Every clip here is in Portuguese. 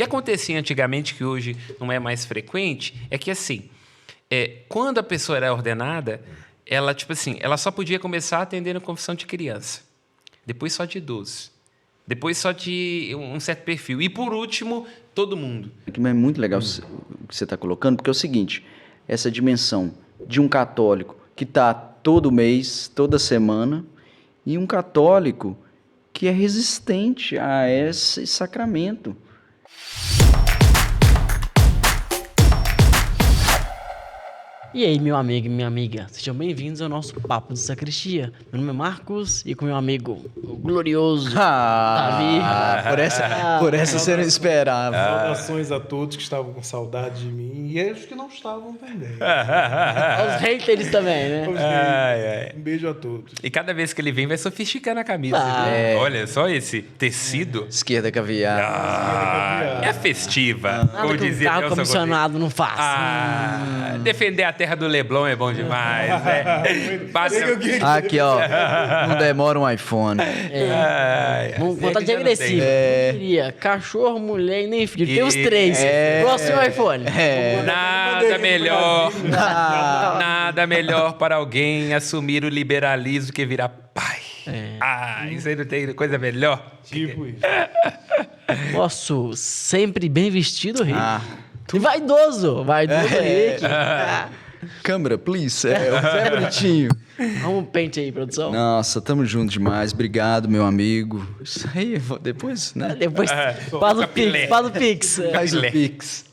que acontecia antigamente, que hoje não é mais frequente, é que assim, quando a pessoa era ordenada, ela, tipo assim, ela só podia começar atendendo confissão de criança, depois só de idoso, depois só de um certo perfil, e por último, todo mundo. É muito legal o que você está colocando, porque é o seguinte, essa dimensão de um católico que está todo mês, toda semana, e um católico que é resistente a esse sacramento. E aí, meu amigo e minha amiga, sejam bem-vindos ao nosso Papo de Sacristia. Meu nome é Marcos e com meu amigo, o glorioso Davi. Por essa você não esperava. Saudações a todos que estavam com saudade de mim e aos que não estavam também. Aos haters também, né? Um beijo a todos. E cada vez que ele vem, vai sofisticando a camisa. Ah, viu? Olha só esse tecido. Esquerda caviar. É festiva. Nada como que um dizia carro Nelson comissionado não faça. Defender a terra do Leblon é bom demais, né? Passa... Aqui, ó. Não demora um iPhone. Vontade de agressiva. Eu diria cachorro, mulher e nem filho. Tem os três. Gosto do iPhone. Nada melhor para alguém assumir o liberalismo que virar pai. Isso aí não tem coisa melhor. Tipo isso. Posso sempre bem vestido, Rick. E vaidoso. Vaidoso, Rick. Câmera, please. O Zé Bonitinho. Vamos um pente aí, produção. Nossa, tamo junto demais. Obrigado, meu amigo. Isso aí, depois, né? Depois faz o capilé. Pix. Faz o Pix. Faz o Pix.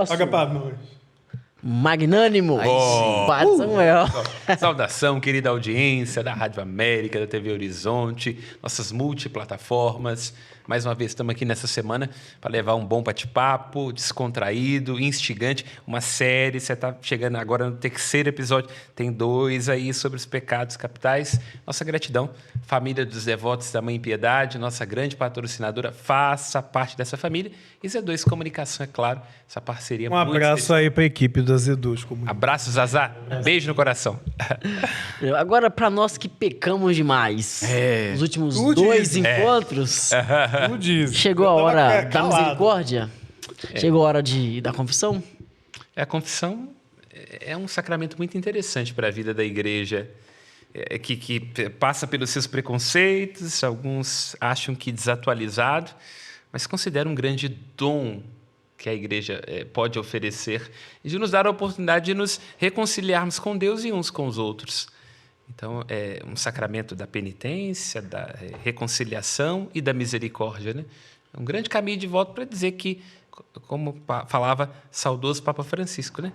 Paga pra nós. Magnânimo. Padre Samuel. Saudação, querida audiência da Rádio América, da TV Horizonte, nossas multiplataformas. Mais uma vez, estamos aqui nessa semana para levar um bom bate-papo, descontraído, instigante. Uma série, você está chegando agora no 3º episódio, tem 2 aí sobre os pecados capitais. Nossa gratidão, família dos devotos da Mãe Piedade, nossa grande patrocinadora, faça parte dessa família. E Z2 Comunicação, é claro, essa parceria Um muito abraço especial. aí pra equipe da Z2. Abraço, Zazá. Beijo no coração. Agora, para nós que pecamos demais, os últimos Tu 2 diz. encontros, Tu diz. chegou a Eu tava hora da calado. misericórdia? Chegou a hora da confissão? A confissão é um sacramento muito interessante para a vida da igreja, que passa pelos seus preconceitos, alguns acham que desatualizado, mas considero um grande dom que a igreja pode oferecer e de nos dar a oportunidade de nos reconciliarmos com Deus e uns com os outros. Então, é um sacramento da penitência, da reconciliação e da misericórdia, né? É um grande caminho de volta para dizer que, como falava saudoso Papa Francisco, né?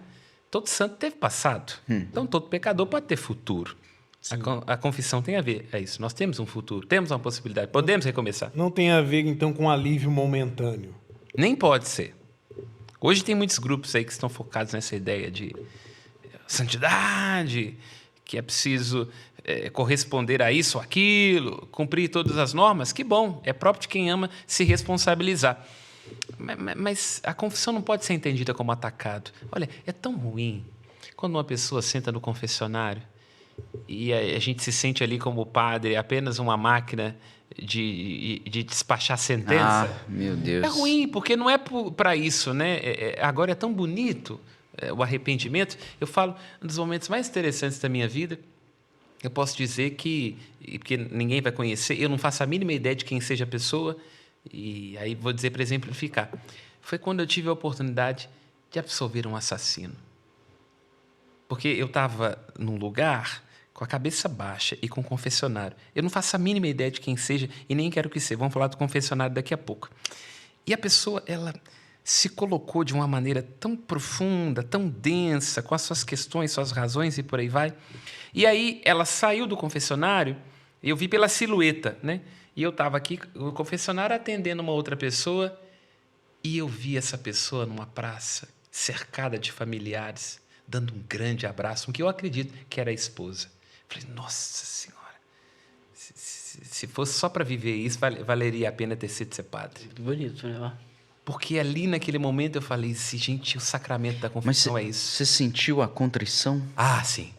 Todo santo teve passado, então todo pecador pode ter futuro. A confissão tem a ver, é isso. Nós temos um futuro, temos uma possibilidade, podemos recomeçar. Não tem a ver, então, com alívio momentâneo. Nem pode ser. Hoje tem muitos grupos aí que estão focados nessa ideia de santidade, que é preciso corresponder a isso ou aquilo, cumprir todas as normas. Que bom, é próprio de quem ama se responsabilizar. Mas a confissão não pode ser entendida como atacado. Olha, é tão ruim quando uma pessoa senta no confessionário e a gente se sente ali como padre, apenas uma máquina de despachar sentença. Meu Deus. É ruim, porque não é para isso, né? Agora é tão bonito o arrependimento. Eu falo, um dos momentos mais interessantes da minha vida, eu posso dizer que, porque ninguém vai conhecer, eu não faço a mínima ideia de quem seja a pessoa, e aí vou dizer para exemplificar. Foi quando eu tive a oportunidade de absolver um assassino. Porque eu estava num lugar com a cabeça baixa e com um confessionário. Eu não faço a mínima ideia de quem seja e nem quero que seja. Vamos falar do confessionário daqui a pouco. E a pessoa, ela se colocou de uma maneira tão profunda, tão densa, com as suas questões, suas razões e por aí vai. E aí ela saiu do confessionário, eu vi pela silhueta, né? E eu estava aqui no confessionário atendendo uma outra pessoa e eu vi essa pessoa numa praça, cercada de familiares, dando um grande abraço, um que eu acredito que era a esposa. Falei, nossa Senhora, se fosse só para viver isso, valeria a pena ter sido ser padre. Bonito, né? Porque ali naquele momento eu falei, gente, o sacramento da confissão é isso. Você sentiu a contrição? Ah, sim.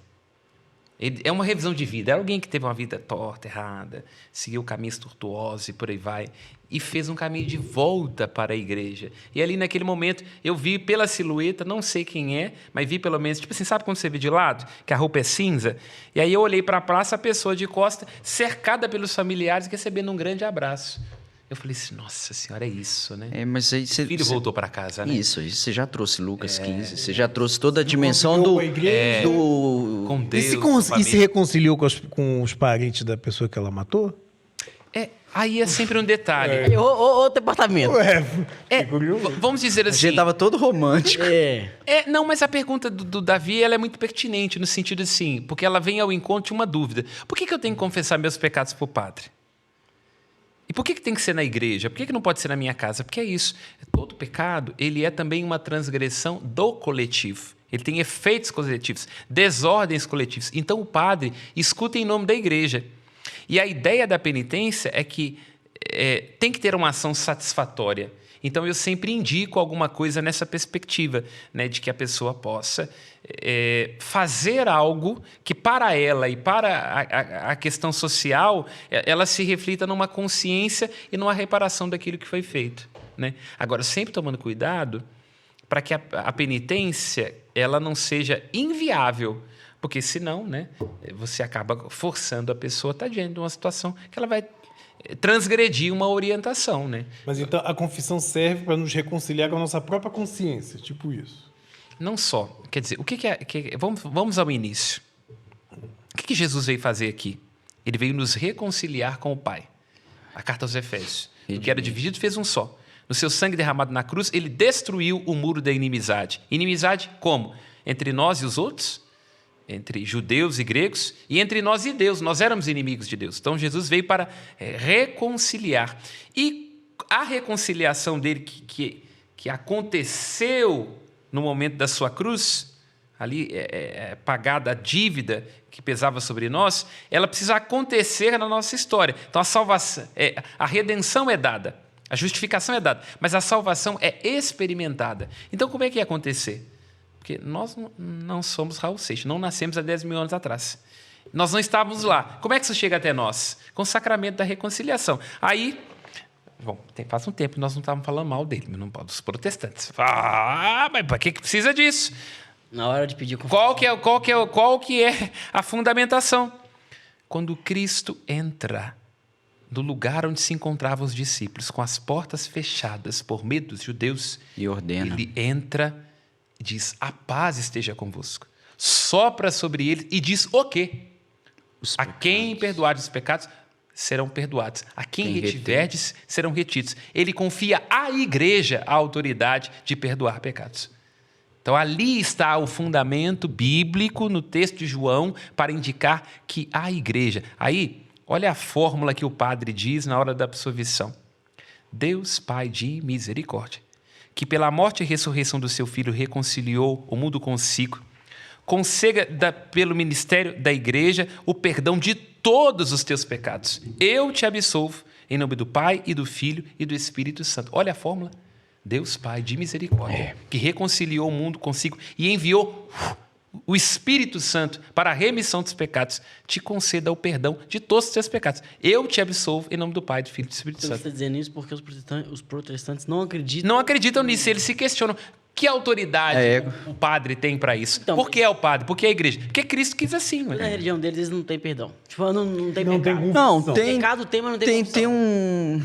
É uma revisão de vida. Era alguém que teve uma vida torta, errada, seguiu caminhos tortuosos e por aí vai, e fez um caminho de volta para a igreja. E ali, naquele momento, eu vi pela silhueta, não sei quem é, mas vi pelo menos, tipo assim, sabe quando você vê de lado, que a roupa é cinza? E aí eu olhei para a praça, a pessoa de costa, cercada pelos familiares, recebendo um grande abraço. Eu falei assim, nossa senhora, é isso, né? Mas aí O filho voltou para casa, né? Isso, aí você já trouxe Lucas 15, você já trouxe toda a dimensão do... com a igreja. Com Deus, E com a se família. reconciliou com os parentes da pessoa que ela matou? Aí é sempre um detalhe. Aí, outro departamento. Ué, fiquei curioso. Vamos dizer A assim... gente tava todo romântico. Não, mas a pergunta do Davi ela é muito pertinente, no sentido assim, porque ela vem ao encontro de uma dúvida. Por que eu tenho que confessar meus pecados para o padre? E por que tem que ser na igreja? Por que não pode ser na minha casa? Porque é isso. Todo pecado, ele é também uma transgressão do coletivo. Ele tem efeitos coletivos, desordens coletivas. Então o padre escuta em nome da igreja. E a ideia da penitência é que tem que ter uma ação satisfatória. Então, eu sempre indico alguma coisa nessa perspectiva, né, de que a pessoa possa fazer algo que, para ela e para a questão social, ela se reflita numa consciência e numa reparação daquilo que foi feito, né? Agora, sempre tomando cuidado para que a penitência ela não seja inviável, porque senão, né, você acaba forçando a pessoa a estar diante de uma situação que ela vai transgredir uma orientação, né? Mas então a confissão serve para nos reconciliar com a nossa própria consciência, tipo isso. Não só. Quer dizer, vamos ao início. O que Jesus veio fazer aqui? Ele veio nos reconciliar com o Pai. A carta aos Efésios. O que era dividido fez um só. No seu sangue derramado na cruz, ele destruiu o muro da inimizade. Inimizade como? Entre nós e os outros? Entre judeus e gregos, e entre nós e Deus. Nós éramos inimigos de Deus. Então, Jesus veio para reconciliar. E a reconciliação dele que aconteceu no momento da sua cruz, ali pagada a dívida que pesava sobre nós, ela precisa acontecer na nossa história. Então, a salvação, a redenção é dada, a justificação é dada, mas a salvação é experimentada. Então, como é que ia acontecer? Porque nós não somos Raul Seixas, não nascemos há 10 mil anos atrás. Nós não estávamos lá. Como é que isso chega até nós? Com o sacramento da reconciliação. Aí, faz um tempo que nós não estávamos falando mal dele, mas não pode dos protestantes. Mas para que precisa disso? Na hora de pedir confissão. Qual que é a fundamentação? Quando Cristo entra no lugar onde se encontravam os discípulos, com as portas fechadas por medo dos judeus, E ordena. ele entra e diz, a paz esteja convosco. Sopra sobre eles e diz o quê? A quem perdoardes os pecados, serão perdoados. A quem retiverdes, serão retidos. Ele confia à igreja a autoridade de perdoar pecados. Então, ali está o fundamento bíblico no texto de João para indicar que a igreja... Aí, olha a fórmula que o padre diz na hora da absolvição. Deus, Pai de misericórdia, que pela morte e ressurreição do seu Filho reconciliou o mundo consigo, conceda pelo ministério da igreja o perdão de todos os teus pecados. Eu te absolvo em nome do Pai e do Filho e do Espírito Santo. Olha a fórmula. Deus Pai de misericórdia, que reconciliou o mundo consigo e enviou o Espírito Santo para a remissão dos pecados, te conceda o perdão de todos os teus pecados. Eu te absolvo em nome do Pai, do Filho e do Espírito Você Santo. está dizendo isso porque os protestantes não acreditam. Não acreditam nisso, eles se questionam. Que autoridade o padre tem para isso? Então, Por que é o padre? Por que é a igreja? Porque Cristo quis assim. Na religião deles, eles não têm perdão. Tipo, não tem Não tem pecado. Não, confissão. tem... Pecado tem, mas não tem Tem confissão. um...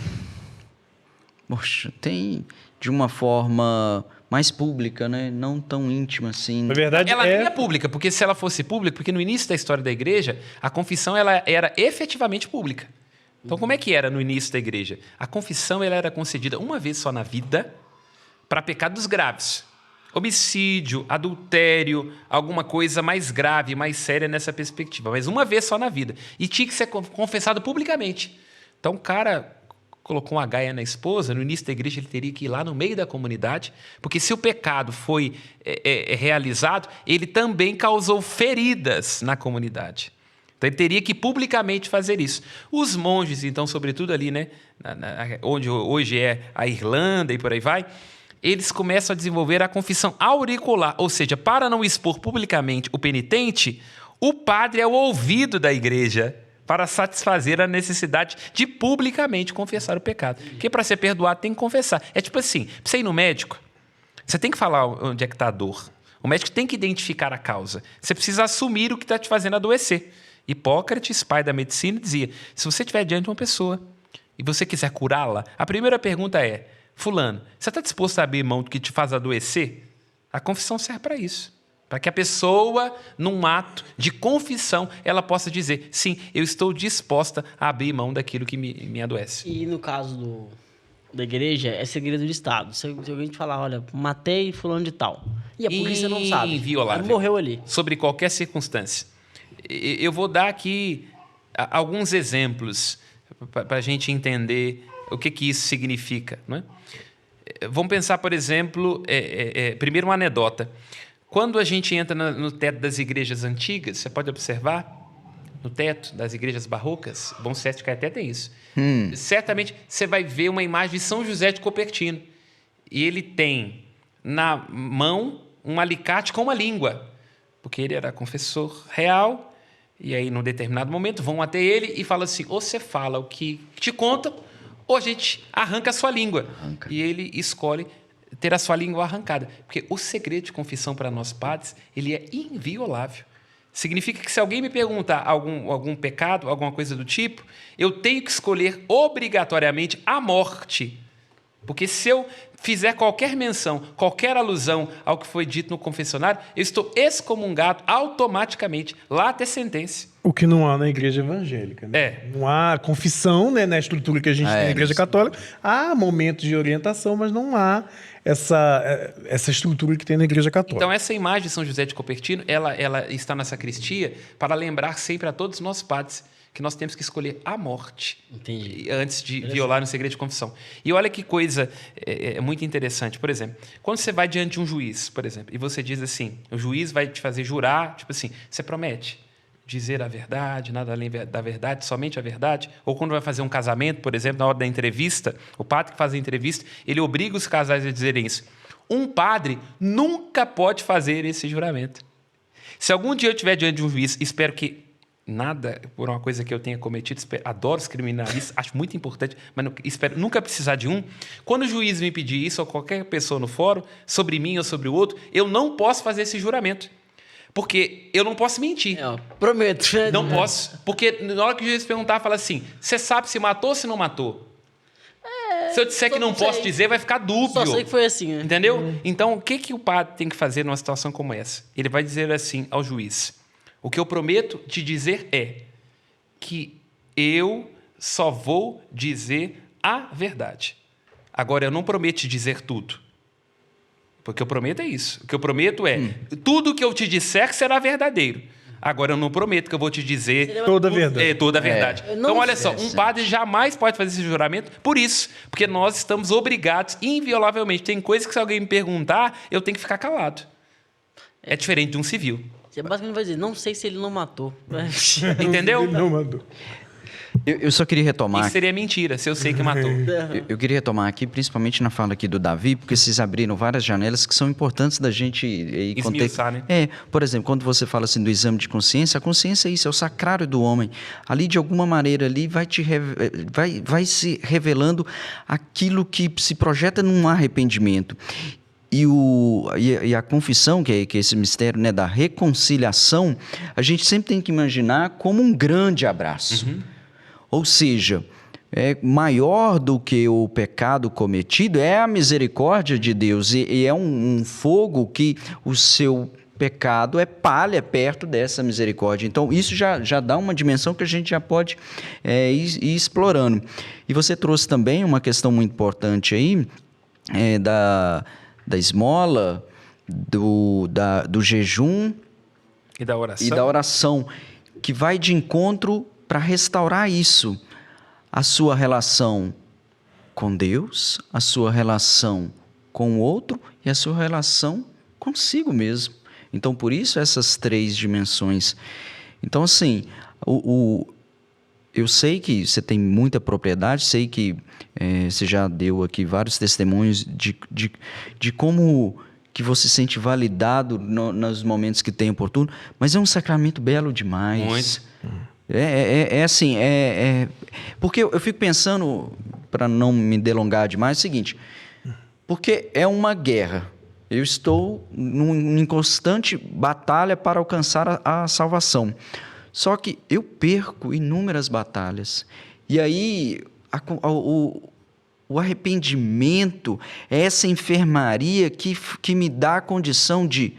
Poxa, tem de uma forma mais pública, né? Não tão íntima assim. Na verdade, Ela nem é pública, porque se ela fosse pública, porque no início da história da igreja, a confissão ela era efetivamente pública. Então, como é que era no início da igreja? A confissão ela era concedida uma vez só na vida para pecados graves. Homicídio, adultério, alguma coisa mais grave, mais séria nessa perspectiva. Mas uma vez só na vida. E tinha que ser confessado publicamente. Então, o cara colocou uma gaia na esposa, no início da igreja ele teria que ir lá no meio da comunidade, porque se o pecado foi realizado, ele também causou feridas na comunidade. Então ele teria que publicamente fazer isso. Os monges, então, sobretudo ali, né, onde hoje é a Irlanda e por aí vai, eles começam a desenvolver a confissão auricular, ou seja, para não expor publicamente o penitente, O padre é o ouvido da igreja para satisfazer a necessidade de publicamente confessar o pecado. Porque para ser perdoado tem que confessar. É tipo assim, para você ir no médico, você tem que falar onde é que está a dor. O médico tem que identificar a causa. Você precisa assumir o que está te fazendo adoecer. Hipócrates, pai da medicina, dizia, se você estiver diante de uma pessoa e você quiser curá-la, a primeira pergunta é, fulano, você está disposto a abrir mão do que te faz adoecer? A confissão serve para isso. Para que a pessoa, num ato de confissão, ela possa dizer, sim, eu estou disposta a abrir mão daquilo que me adoece. E no caso da igreja, é segredo de Estado. Se alguém te falar, olha, matei fulano de tal. E a polícia não sabe. Inviolável. Ele morreu ali. Sobre qualquer circunstância. Eu vou dar aqui alguns exemplos para a gente entender o que isso significa. Não é? Vamos pensar, por exemplo, primeiro uma anedota. Quando a gente entra no teto das igrejas antigas, você pode observar, no teto das igrejas barrocas, Bom Sucesso de Caeté tem isso. Certamente você vai ver uma imagem de São José de Cupertino. E ele tem na mão um alicate com uma língua, porque ele era confessor real, e aí, num determinado momento, vão até ele e falam assim, ou você fala o que te contam, ou a gente arranca a sua língua. E ele escolhe ter a sua língua arrancada. Porque o segredo de confissão para nós padres, ele é inviolável. Significa que se alguém me perguntar algum pecado, alguma coisa do tipo, eu tenho que escolher obrigatoriamente a morte. Porque se eu fizer qualquer menção, qualquer alusão ao que foi dito no confessionário, eu estou excomungado automaticamente, lá até sentença. O que não há na igreja evangélica, né? Não há confissão, né, na estrutura que a gente tem na igreja católica. Há momentos de orientação, mas não há essa estrutura que tem na igreja católica. Então, essa imagem de São José de Cupertino, ela está na sacristia para lembrar sempre a todos os nossos padres que nós temos que escolher a morte. Entendi. Antes de violar o segredo de confissão. E olha que coisa muito interessante. Por exemplo, quando você vai diante de um juiz, por exemplo, e você diz assim, o juiz vai te fazer jurar, tipo assim, você promete dizer a verdade, nada além da verdade, somente a verdade? Ou quando vai fazer um casamento, por exemplo, na hora da entrevista, o padre que faz a entrevista, ele obriga os casais a dizerem isso. Um padre nunca pode fazer esse juramento. Se algum dia eu estiver diante de um juiz, espero que nada por uma coisa que eu tenha cometido, adoro os criminalistas, acho muito importante, mas não, espero nunca precisar de um. Quando o juiz me pedir isso, ou qualquer pessoa no fórum, sobre mim ou sobre o outro, eu não posso fazer esse juramento. Porque eu não posso mentir. Prometo. Não posso. Porque na hora que o juiz perguntar, fala assim, você sabe se matou ou se não matou? Se eu disser que não posso dizer, vai ficar dúbio. Só sei que foi assim, né? Entendeu? Então, o que o padre tem que fazer numa situação como essa? Ele vai dizer assim ao juiz, o que eu prometo te dizer é que eu só vou dizer a verdade. Agora, eu não prometo te dizer tudo. Porque eu prometo é isso. O que eu prometo é tudo que eu te disser será verdadeiro. Agora, eu não prometo que eu vou te dizer toda a verdade. Toda a verdade. Então, olha só, um padre jamais pode fazer esse juramento por isso. Porque nós estamos obrigados, inviolavelmente. Tem coisas que se alguém me perguntar, eu tenho que ficar calado. É diferente de um civil. Você basicamente vai dizer, não sei se ele não matou. Entendeu? Ele não mandou. Eu só queria retomar. Isso seria mentira, se eu sei que matou. Eu queria retomar aqui, principalmente na fala aqui do Davi, porque vocês abriram várias janelas que são importantes da gente esmiuçar, né? Por exemplo, quando você fala assim do exame de consciência, a consciência é isso, é o sacrário do homem. Ali, de alguma maneira, ali vai se revelando aquilo que se projeta num arrependimento. E a confissão, que é esse mistério, né, da reconciliação, a gente sempre tem que imaginar como um grande abraço. Ou seja, maior do que o pecado cometido é a misericórdia de Deus. E é um fogo que o seu pecado é palha perto dessa misericórdia. Então, isso já dá uma dimensão que a gente já pode ir explorando. E você trouxe também uma questão muito importante aí, da esmola, do jejum e da oração, que vai de encontro para restaurar isso, a sua relação com Deus, a sua relação com o outro e a sua relação consigo mesmo. Então, por isso, essas três dimensões. Então, assim, eu sei que você tem muita propriedade, sei que você já deu aqui vários testemunhos de como que você se sente validado nos momentos que tem oportuno, mas é um sacramento belo demais. Muito. É assim, porque eu fico pensando, para não me delongar demais, é o seguinte, porque é uma guerra. Eu estou em constante batalha para alcançar a salvação. Só que eu perco inúmeras batalhas. E aí o arrependimento é essa enfermaria que me dá a condição de...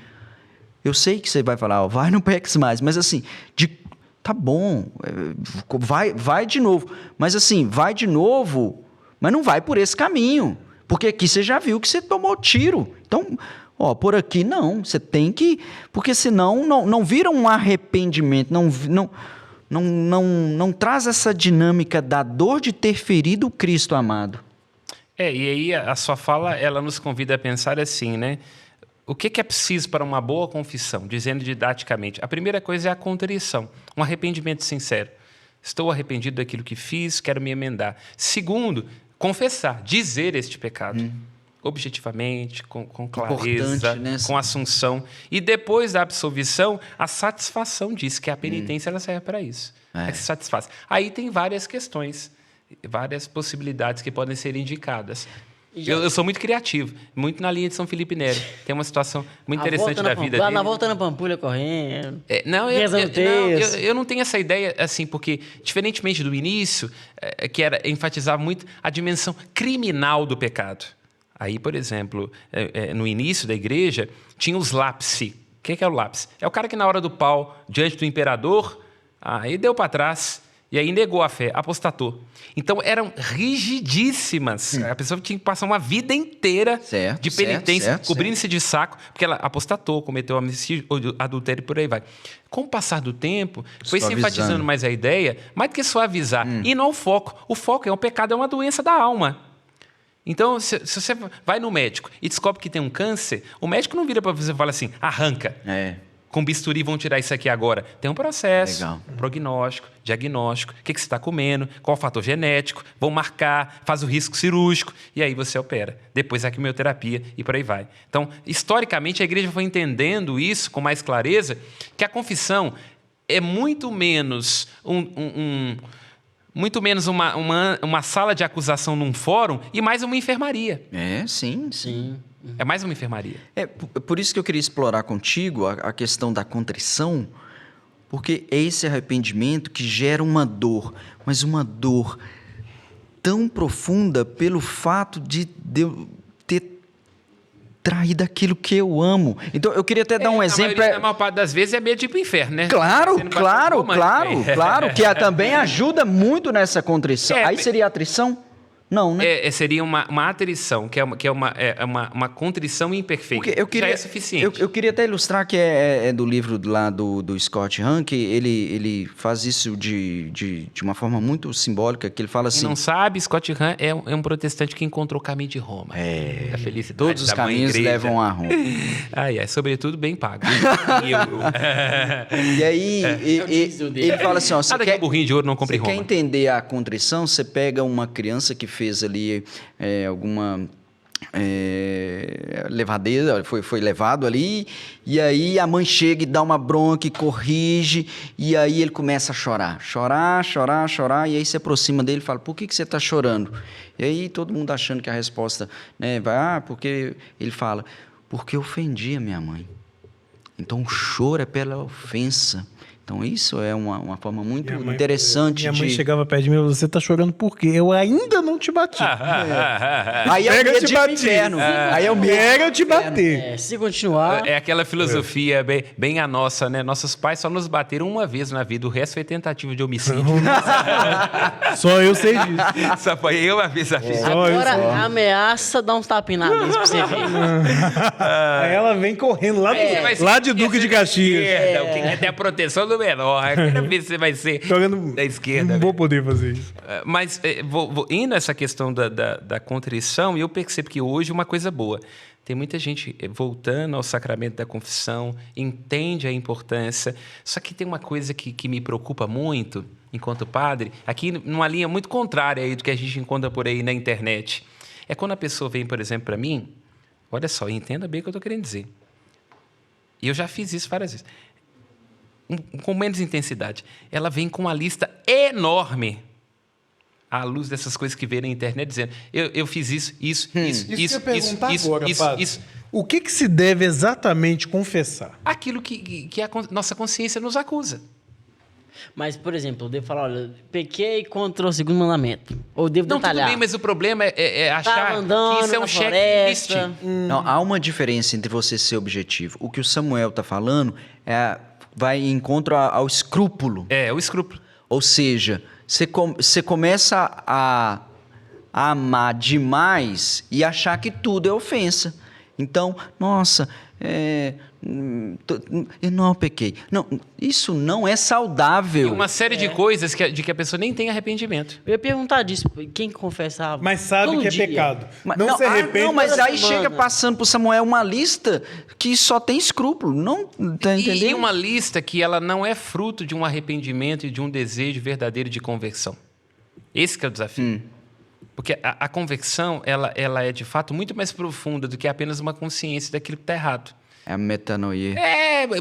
Eu sei que você vai falar, vai, não peques mais, mas assim, tá bom, vai de novo. Mas assim, vai de novo, mas não vai por esse caminho. Porque aqui você já viu que você tomou tiro. Então, por aqui não. Você tem que... Porque senão não vira um arrependimento. Não traz essa dinâmica da dor de ter ferido o Cristo amado. E aí a sua fala, ela nos convida a pensar assim, né? O que é preciso para uma boa confissão? Dizendo didaticamente. A primeira coisa é a contrição. Um arrependimento sincero. Estou arrependido daquilo que fiz, quero me emendar. Segundo... confessar, dizer este pecado, objetivamente, com clareza, né? Com assunção. E depois da absolvição, a satisfação disso, que a penitência ela serve para isso. É que se satisfaz. Aí tem várias questões, várias possibilidades que podem ser indicadas. Eu sou muito criativo, muito na linha de São Felipe Neri. Tem uma situação muito interessante da vida dele. Na volta na Pampulha correndo. Eu não tenho essa ideia, assim, porque, diferentemente do início, que era enfatizar muito a dimensão criminal do pecado. Aí, por exemplo, no início da igreja, tinha os lápice. O que é o lápice? É o cara que, na hora do pau, diante do imperador, aí deu para trás. E aí negou a fé, apostatou. Então, eram rigidíssimas. A pessoa tinha que passar uma vida inteira de penitência, cobrindo-se de saco, porque ela apostatou, cometeu homicídio, adultério e por aí vai. Com o passar do tempo, foi se enfatizando mais a ideia, mais do que suavizar. E não o foco. O foco é um pecado, é uma doença da alma. Então, se você vai no médico e descobre que tem um câncer, o médico não vira para você e fala assim, arranca. Com bisturi vão tirar isso aqui agora. Tem um processo, prognóstico, diagnóstico, o que você está comendo, qual o fator genético, vão marcar, faz o risco cirúrgico, e aí você opera. Depois a quimioterapia e por aí vai. Então, historicamente, a igreja foi entendendo isso com mais clareza, que a confissão é muito menos uma sala de acusação num fórum e mais uma enfermaria. Sim. É mais uma enfermaria. Por isso que eu queria explorar contigo a questão da contrição, porque é esse arrependimento que gera uma dor, mas uma dor tão profunda pelo fato de eu ter traído aquilo que eu amo. Então, eu queria até dar um exemplo. A maior parte das vezes é meio tipo inferno, né? Claro, que também ajuda muito nessa contrição. Aí seria a atrição? Não, né? Seria uma atrição, que é uma contrição imperfeita. Já é suficiente. Eu queria até ilustrar que é do livro lá do Scott Hahn, que ele faz isso de uma forma muito simbólica, que ele fala assim... Quem não sabe, Scott Hahn é um protestante que encontrou o caminho de Roma. A felicidade todos os caminhos levam a Roma. Sobretudo bem pago. E aí, ele fala assim... Nada que burrinho de ouro não compre Roma. Você quer entender a contrição? Você pega uma criança que fez ali alguma levadeira, foi levado ali, e aí a mãe chega e dá uma bronca e corrige, e aí ele começa a chorar, e aí se aproxima dele e fala, por que você está chorando? E aí todo mundo achando que a resposta, né, porque ele fala, porque eu ofendi a minha mãe. Então o choro é pela ofensa. Então, isso é uma forma muito interessante Minha mãe chegava perto de mim e falou, você tá chorando por quê? Eu ainda não te bati. Aí é o medo de inferno. Aí é o medo eu te bater. Se continuar... É aquela filosofia bem a nossa, né? Nossos pais só nos bateram uma vez na vida, o resto foi tentativa de homicídio. Só eu sei disso. Só foi eu uma vez a fiz. Agora, ameaça dar uns tapinhos na mesa pra você ver. Aí ela vem correndo lá de Duque de Caxias. O que tem a proteção do menor. Eu quero ver se você vai ser da esquerda. Não vou poder fazer isso. Mas, indo nessa questão da contrição, eu percebo que hoje uma coisa boa. Tem muita gente voltando ao sacramento da confissão, entende a importância. Só que tem uma coisa que me preocupa muito, enquanto padre, aqui numa linha muito contrária aí do que a gente encontra por aí na internet. É quando a pessoa vem, por exemplo, para mim, Olha só, entenda bem o que eu estou querendo dizer. E eu já fiz isso várias vezes. Com menos intensidade. Ela vem com uma lista enorme à luz dessas coisas que vê na internet, dizendo, eu fiz isso. Isso que eu ia perguntar agora, Padre. O que se deve exatamente confessar? Aquilo que a nossa consciência nos acusa. Mas, por exemplo, eu devo falar, olha, pequei contra o segundo mandamento. Ou devo Não, detalhar. tudo bem, mas o problema é achar andando que isso é um na checklist. floresta. Não, há uma diferença entre você ser objetivo. O que o Samuel está falando vai em encontro ao escrúpulo. É, o escrúpulo. Ou seja, você começa a amar demais e achar que tudo é ofensa. Então, nossa, eu não pequei. Não, isso não é saudável. E uma série de coisas de que a pessoa nem tem arrependimento. Eu ia perguntar disso, quem confessava? Mas sabe todo que é dia. pecado. Mas, Não se arrepende. não, mas toda aí semana. chega passando pro Samuel uma lista que só tem escrúpulo. Não, tá entendendo? E uma lista que ela não é fruto de um arrependimento e de um desejo verdadeiro de conversão. Esse que é o desafio. Porque a conversão, ela é de fato muito mais profunda do que apenas uma consciência daquilo que está errado. É a metanoia.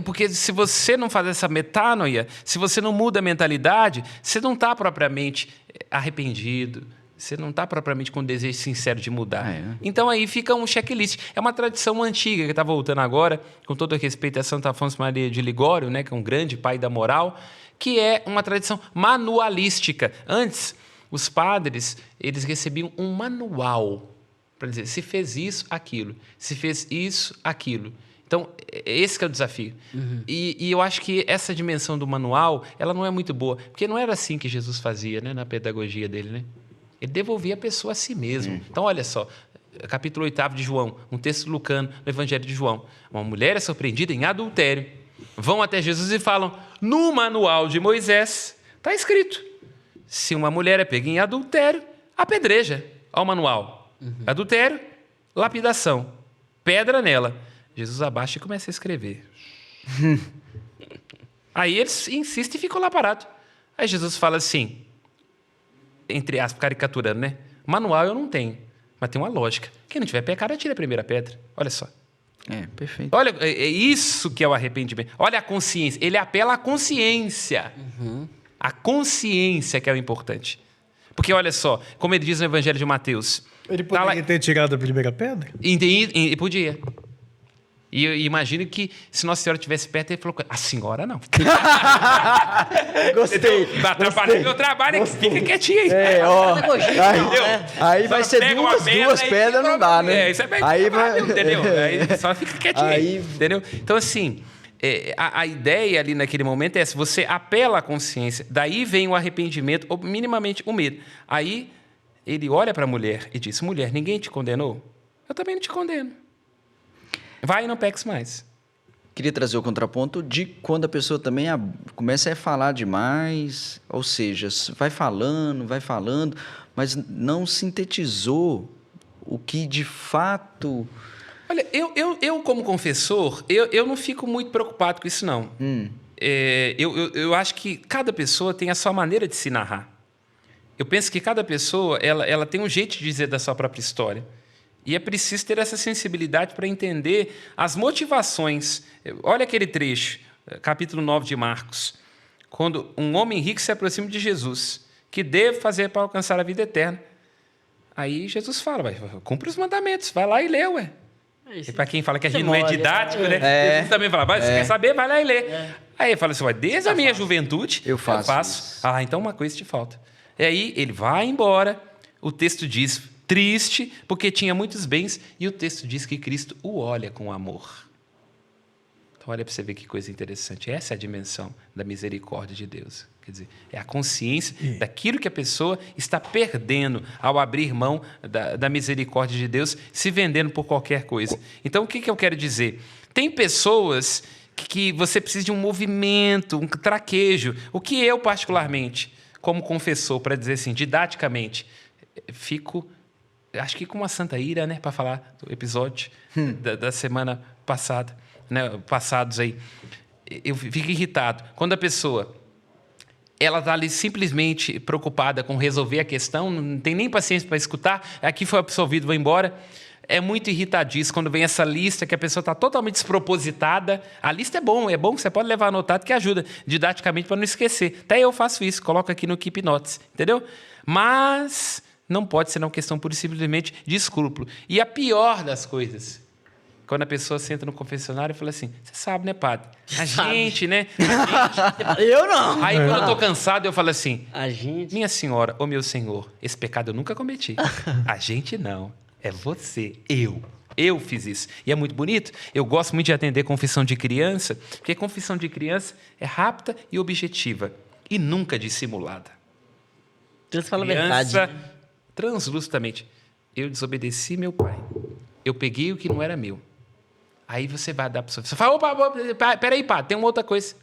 Porque se você não faz essa metanoia, se você não muda a mentalidade, você não está propriamente arrependido, você não está propriamente com desejo sincero de mudar. Então aí fica um checklist. É uma tradição antiga que está voltando agora, com todo respeito a Santo Afonso Maria de Ligório, né, que é um grande pai da moral, que é uma tradição manualística. Antes, os padres, eles recebiam um manual para dizer se fez isso, aquilo. Se fez isso, aquilo. Então, esse que é o desafio. E eu acho que essa dimensão do manual, ela não é muito boa. Porque não era assim que Jesus fazia, né, na pedagogia dele, né? Ele devolvia a pessoa a si mesmo. Então, olha só, capítulo 8 de João, um texto lucano no Evangelho de João. Uma mulher é surpreendida em adultério. Vão até Jesus e falam, no manual de Moisés, está escrito, se uma mulher é pega em adultério, apedreja. Olha o manual. Adultério, lapidação. Pedra nela. Jesus abaixa e começa a escrever. Aí eles insistem e ficam lá parados. Aí Jesus fala assim, entre aspas, caricaturando, né? Manual eu não tenho, mas tem uma lógica. Quem não tiver pecado, atira a primeira pedra. Olha só. Perfeito. Olha, é isso que é o arrependimento. Olha a consciência. Ele apela à consciência. A consciência que é o importante. Porque, olha só, como ele diz no Evangelho de Mateus. Ele poderia ter tirado a primeira pedra? Podia. E eu imagino que se Nossa Senhora estivesse perto, ele falou, a senhora não. Gostei. Vai atrapalhar meu trabalho, aqui, fica quietinho aí. Aí vai ser duas pedras, não dá, né? Isso é bem aí vai... entendeu? Aí só fica quietinho aí, entendeu? Então, assim, a ideia ali naquele momento é essa, você apela à consciência, daí vem o arrependimento, ou minimamente o medo. Aí ele olha para a mulher e diz, mulher, ninguém te condenou? Eu também não te condeno. Vai e não peques mais. Queria trazer o contraponto de quando a pessoa também começa a falar demais, ou seja, vai falando, mas não sintetizou o que de fato... Olha, eu como confessor, eu não fico muito preocupado com isso, não. Eu acho que cada pessoa tem a sua maneira de se narrar. Eu penso que cada pessoa ela tem um jeito de dizer da sua própria história. E é preciso ter essa sensibilidade para entender as motivações. Olha aquele trecho, capítulo 9 de Marcos. Quando um homem rico se aproxima de Jesus, que deve fazer para alcançar a vida eterna. Aí Jesus fala, cumpre os mandamentos, vai lá e lê, ué. E para quem fala que a gente não é didático, né? Jesus também fala, você quer saber, vai lá e lê. Aí ele fala assim, desde a minha juventude, eu faço. Então uma coisa te falta. E aí ele vai embora, o texto diz... triste, porque tinha muitos bens, e o texto diz que Cristo o olha com amor. Então, olha para você ver que coisa interessante. Essa é a dimensão da misericórdia de Deus. Quer dizer, é a consciência daquilo que a pessoa está perdendo ao abrir mão da misericórdia de Deus, se vendendo por qualquer coisa. Então, o que eu quero dizer? Tem pessoas que você precisa de um movimento, um traquejo. O que eu, particularmente, como confessor, para dizer assim, didaticamente, fico... acho que com uma santa ira, né, para falar do episódio da semana passada, né, passados aí. Eu fico irritado. Quando a pessoa ela está ali simplesmente preocupada com resolver a questão, não tem nem paciência para escutar, aqui foi absolvido, vou embora, é muito irritadiço quando vem essa lista que a pessoa está totalmente despropositada. A lista é bom que você pode levar anotado que ajuda didaticamente para não esquecer. Até eu faço isso, coloco aqui no Keep Notes, entendeu? Mas não pode ser uma questão pura e simplesmente de escrúpulo. E a pior das coisas, quando a pessoa senta no confessionário e fala assim, você sabe, né, padre? A gente, né? Eu não. Aí quando eu tô cansado, eu falo assim, A gente... minha senhora, ô meu senhor, esse pecado eu nunca cometi. A gente não. É você, eu fiz isso. E é muito bonito. Eu gosto muito de atender confissão de criança, porque confissão de criança é rápida e objetiva. E nunca dissimulada. Deus fala a verdade. Criança, translucidamente. Eu desobedeci meu pai. Eu peguei o que não era meu. Aí você vai dar para você fala, opa, peraí, pá, tem uma outra coisa.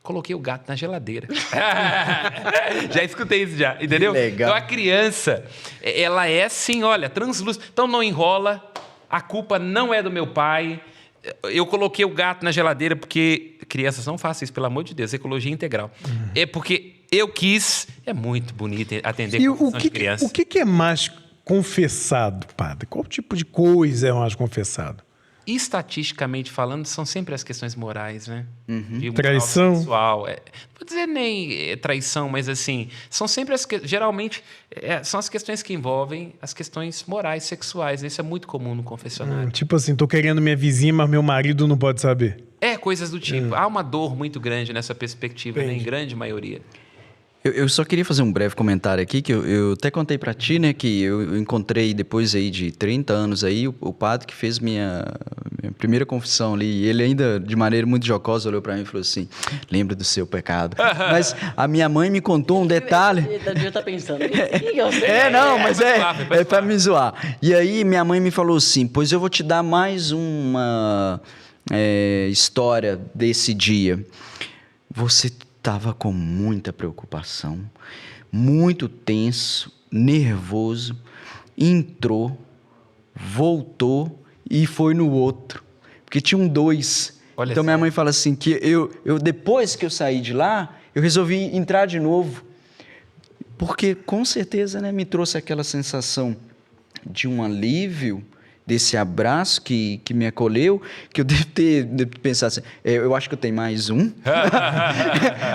Coloquei o gato na geladeira. Já escutei isso já, entendeu? Legal. Então a criança, ela é assim, olha, translúcida. Então não enrola, a culpa não é do meu pai. Eu coloquei o gato na geladeira porque... Crianças, não façam isso, pelo amor de Deus, ecologia integral. É porque eu quis... É muito bonito atender confissão de criança. O que é mais confessado, padre? Qual tipo de coisa é mais confessado? Estatisticamente falando, são sempre as questões morais, né? De moral Traição. sexual. Não vou dizer nem traição, mas assim, são sempre as que geralmente são as questões que envolvem as questões morais, sexuais. Isso é muito comum no confessionário. Tipo assim, tô querendo minha vizinha, mas meu marido não pode saber. Coisas do tipo. Há uma dor muito grande nessa perspectiva, né? Em grande maioria. Eu só queria fazer um breve comentário aqui, que eu até contei pra ti, né, que eu encontrei depois aí de 30 anos aí, o padre que fez minha primeira confissão ali, e ele ainda, de maneira muito jocosa, olhou pra mim e falou assim, lembra do seu pecado. Mas a minha mãe me contou um detalhe... Ele devia estar pensando. Mas é pra me zoar. E aí minha mãe me falou assim, pois eu vou te dar mais uma história desse dia. Você estava com muita preocupação, muito tenso, nervoso, entrou, voltou e foi no outro, porque tinham 2. Olha então só. minha mãe fala assim, que eu depois que eu saí de lá, eu resolvi entrar de novo, porque com certeza, né, me trouxe aquela sensação de um alívio, desse abraço que me acolheu, que eu devo pensar assim, eu acho que eu tenho mais um,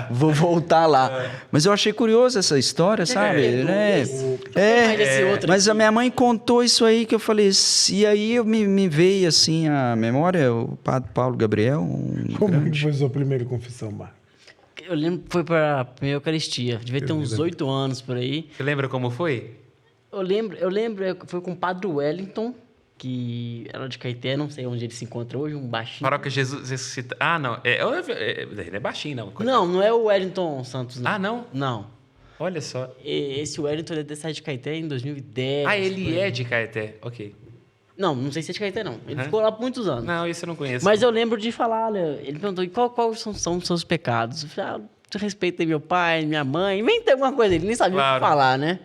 vou voltar lá. Mas eu achei curioso essa história, sabe? Mas a minha mãe contou isso aí, que eu falei, e aí me veio assim a memória, o padre Paulo Gabriel. Como que foi a sua primeira confissão, Marcos? Eu lembro que foi para a primeira Eucaristia, devia ter uns 8 anos por aí. Você lembra como foi? Eu lembro, foi com o padre Wellington, que era de Caeté, não sei onde ele se encontra hoje, um baixinho. Paróquia Jesus ressuscita. Ah, não. Ele é baixinho, não. Não é o Wellington Santos, não. Ah, não? Não. Olha só. Esse Wellington, ele é desse de Caeté em 2010. Ah, ele é de Caeté. Ok. Não sei se é de Caeté, não. Ele ficou lá por muitos anos. Não, isso eu não conheço. Mas eu lembro de falar, olha, ele perguntou, quais são os seus pecados? Eu falei, eu respeitei meu pai, minha mãe, inventei alguma coisa, ele nem sabia o que falar, né?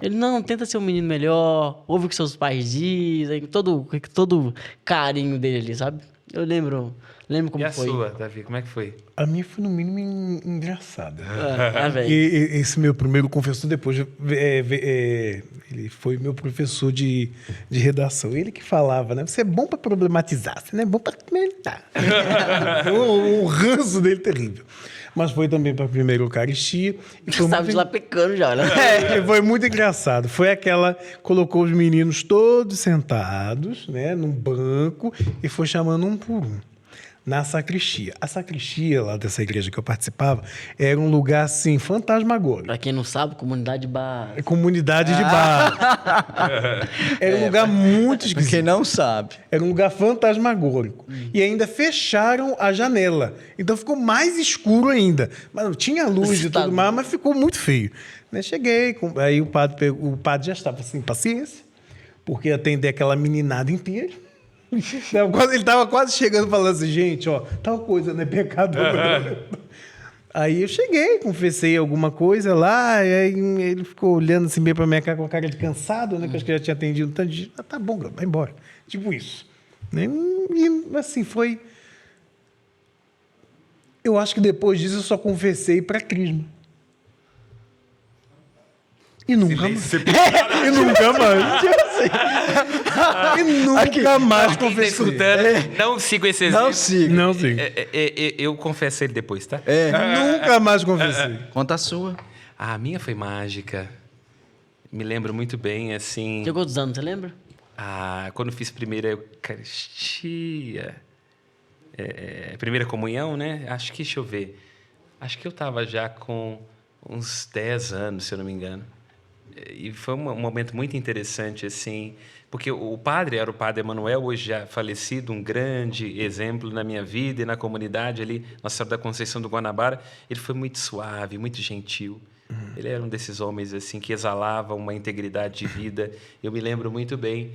Ele, não, tenta ser um menino melhor, ouve o que seus pais dizem, todo carinho dele ali, sabe? Eu lembro como foi. E a sua, Davi, como é que foi? A minha foi, no mínimo, engraçada. Velho. Esse meu primeiro confessor, depois, ele foi meu professor de redação. Ele que falava, né? Você é bom para problematizar, você não é bom para comentar. O ranço dele terrível. Mas foi também para a primeira Eucaristia. E foi de lá pecando já, né? Foi muito engraçado. Foi aquela... Colocou os meninos todos sentados, né, num banco e foi chamando um por um. Na sacristia. A sacristia lá dessa igreja que eu participava era um lugar, assim, fantasmagórico. Pra quem não sabe, comunidade de bar. Comunidade de bar. Era um lugar muito esquisito. Quem não sabe. Era um lugar fantasmagórico. E ainda fecharam a janela. Então ficou mais escuro ainda. Mas tinha luz e tudo mais, mas ficou muito feio. Né? Cheguei, aí o padre já estava assim, paciência, porque ia atender aquela meninada inteira. Ele estava quase chegando, falando assim, gente, ó, tal coisa, né? Pecado. Aí eu cheguei, confessei alguma coisa lá, e aí ele ficou olhando assim bem pra minha cara com a cara de cansado, né? Que eu acho que já tinha atendido tanto de gente. Tá bom, vai embora. Tipo isso. Né? E assim, foi... Eu acho que depois disso eu só confessei pra Crisma. E nunca mais. E nunca mais. E nunca mais Quem tá confessei. escutando, não siga esse exemplo. Não siga. Não, sim. Eu confesso ele depois, tá? Nunca mais confessei. Conta a sua. A minha foi mágica. Me lembro muito bem, assim... Tinha quantos anos, você lembra? Quando fiz primeira Eucaristia... primeira comunhão, né? Acho que, deixa eu ver... Acho que eu estava já com uns 10 anos, se eu não me engano. E foi um momento muito interessante, assim... Porque o padre era o padre Emanuel, hoje já falecido, um grande exemplo na minha vida e na comunidade ali, Nossa Senhora da Conceição do Guanabara. Ele foi muito suave, muito gentil. Ele era um desses homens assim que exalava uma integridade de vida. Eu me lembro muito bem